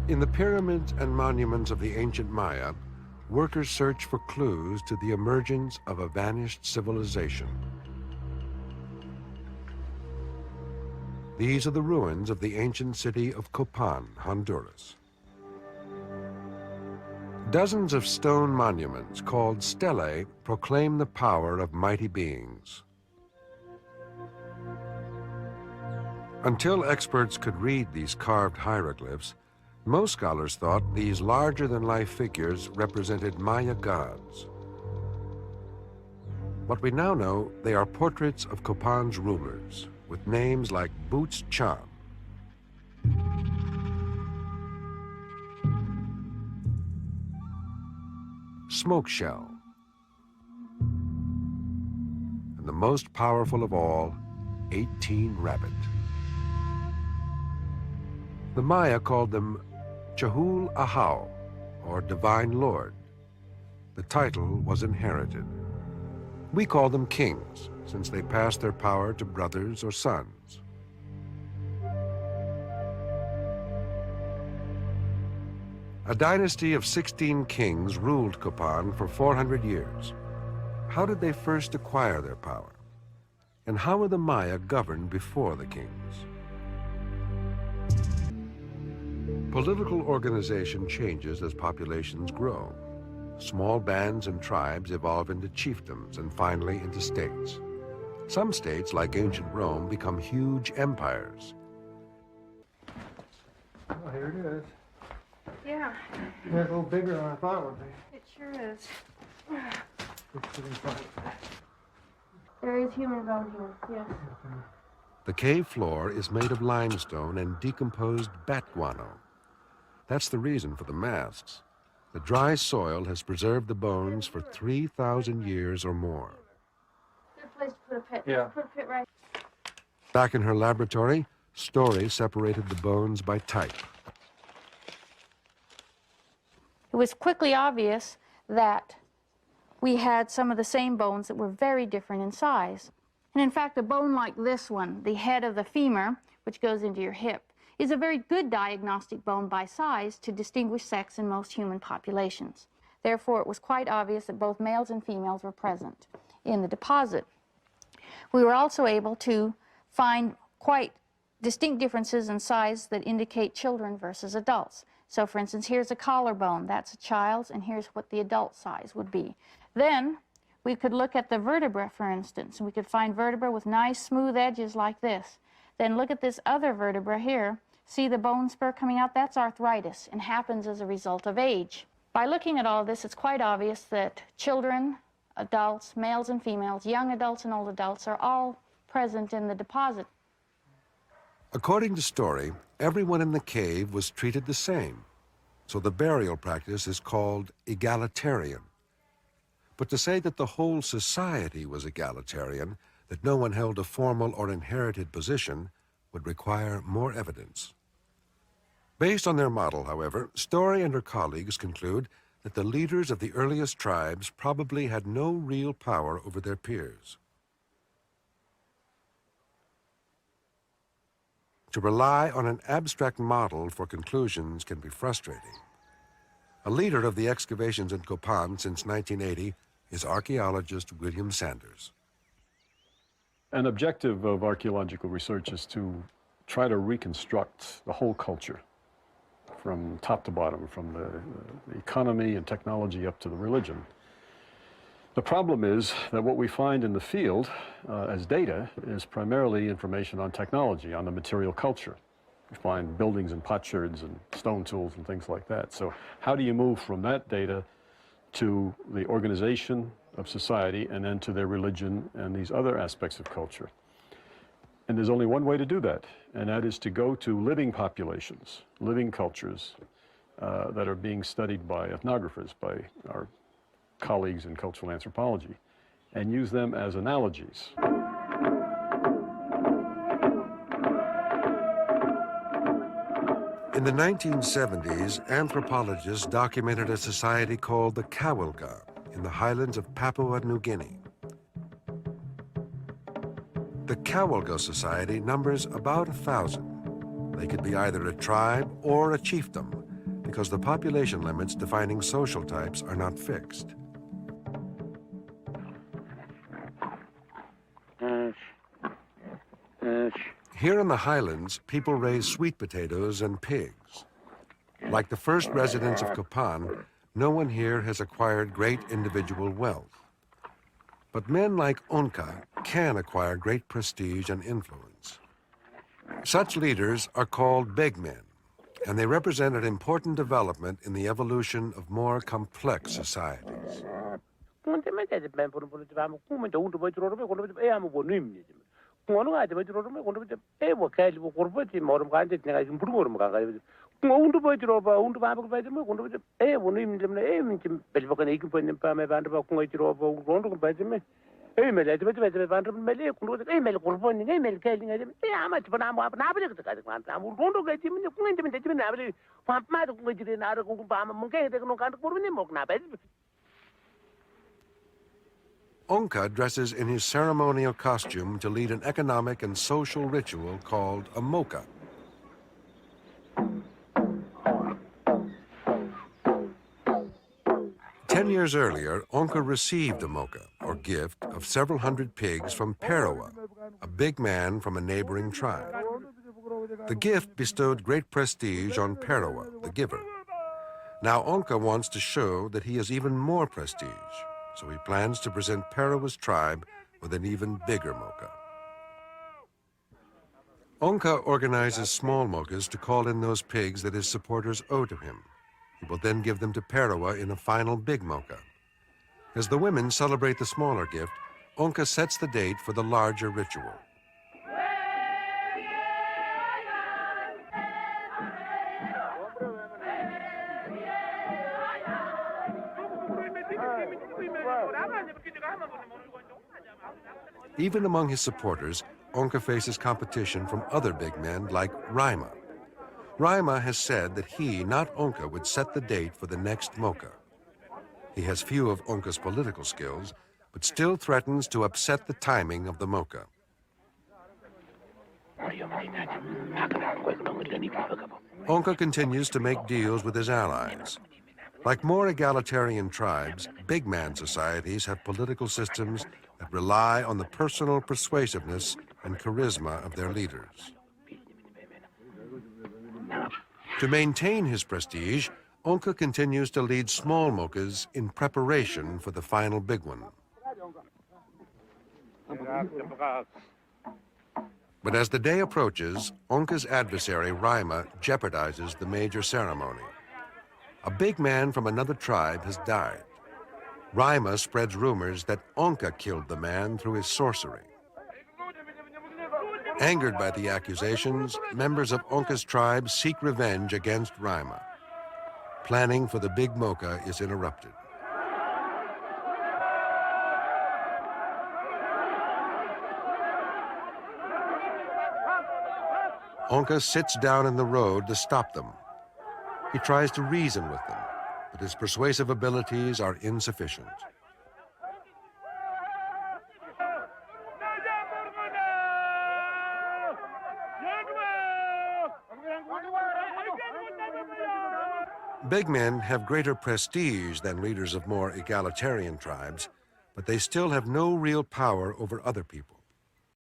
In the pyramids and monuments of the ancient Maya, workers search for clues to the emergence of a vanished civilization. These are the ruins of the ancient city of Copan, Honduras. Dozens of stone monuments called stelae proclaim the power of mighty beings. Until experts could read these carved hieroglyphs, most scholars thought these larger-than-life figures represented Maya gods. But we now know they are portraits of Copan's rulers, with names like Boots Chan. Smoke Shell, and the most powerful of all, 18 Rabbit. The Maya called them Chahul Ahau, or Divine Lord. The title was inherited. We call them kings, since they passed their power to brothers or sons. A dynasty of 16 kings ruled Copan for 400 years. How did they first acquire their power? And how were the Maya governed before the kings? Political organization changes as populations grow. Small bands and tribes evolve into chiefdoms and finally into states. Some states, like ancient Rome, become huge empires. Oh, here it is. Yeah. Yeah, it's a little bigger than I thought it would be. It sure is. It's sitting fine. There is human bone here, yes. The cave floor is made of limestone and decomposed bat guano. That's the reason for the masks. The dry soil has preserved the bones for 3,000 years or more. Good place to put a pit. Yeah. Put a pit right. Back in her laboratory, Story separated the bones by type. It was quickly obvious that we had some of the same bones that were very different in size. And in fact, a bone like this one, the head of the femur, which goes into your hip, is a very good diagnostic bone by size to distinguish sex in most human populations. Therefore, it was quite obvious that both males and females were present in the deposit. We were also able to find quite distinct differences in size that indicate children versus adults. So, for instance, here's a collarbone. That's a child's, and here's what the adult size would be. Then we could look at the vertebra, for instance, and we could find vertebra with nice smooth edges like this. Then look at this other vertebra here. See the bone spur coming out? That's arthritis and happens as a result of age. By looking at all this, it's quite obvious that children, adults, males and females, young adults and old adults are all present in the deposit. According to Story, everyone in the cave was treated the same, so the burial practice is called egalitarian. But to say that the whole society was egalitarian, that no one held a formal or inherited position, would require more evidence. Based on their model, however, Story and her colleagues conclude that the leaders of the earliest tribes probably had no real power over their peers. To rely on an abstract model for conclusions can be frustrating. A leader of the excavations in Copan since 1980 is archaeologist William Sanders. An objective of archaeological research is to try to reconstruct the whole culture from top to bottom, from the economy and technology up to the religion. The problem is that what we find in the field as data is primarily information on technology, on the material culture. We find buildings and potsherds and stone tools and things like that. So how do you move from that data to the organization of society and then to their religion and these other aspects of culture? And there's only one way to do that, and that is to go to living populations, living cultures that are being studied by ethnographers, by our colleagues in cultural anthropology, and use them as analogies. In the 1970s, anthropologists documented a society called the Kawilga in the highlands of Papua New Guinea. The Kawilga society numbers about 1,000. They could be either a tribe or a chiefdom, because the population limits defining social types are not fixed. Here in the highlands, people raise sweet potatoes and pigs. Like the first residents of Kapan, no one here has acquired great individual wealth. But men like Onka can acquire great prestige and influence. Such leaders are called big men, and they represent an important development in the evolution of more complex societies. Onka dresses in his ceremonial costume to lead an economic and social ritual called a moka. Ten years earlier, Onka received a moka, or gift, of several hundred pigs from Parawa, a big man from a neighboring tribe. The gift bestowed great prestige on Parawa, the giver. Now Onka wants to show that he has even more prestige, so he plans to present Parawa's tribe with an even bigger moka. Onka organizes small mokas to call in those pigs that his supporters owe to him. He will then give them to Parawa in a final big moka. As the women celebrate the smaller gift, Onka sets the date for the larger ritual. Even among his supporters, Onka faces competition from other big men like Raima. Raima has said that he, not Onka, would set the date for the next moka. He has few of Onka's political skills, but still threatens to upset the timing of the moka. Onka continues to make deals with his allies. Like more egalitarian tribes, big man societies have political systems that rely on the personal persuasiveness and charisma of their leaders. To maintain his prestige, Onka continues to lead small mokas in preparation for the final big one. But as the day approaches, Onka's adversary, Raima, jeopardizes the major ceremony. A big man from another tribe has died. Raima spreads rumors that Onka killed the man through his sorcery. Angered by the accusations, members of Onka's tribe seek revenge against Raima. Planning for the big moka is interrupted. Onka sits down in the road to stop them. He tries to reason with them, but his persuasive abilities are insufficient. Big men have greater prestige than leaders of more egalitarian tribes, but they still have no real power over other people.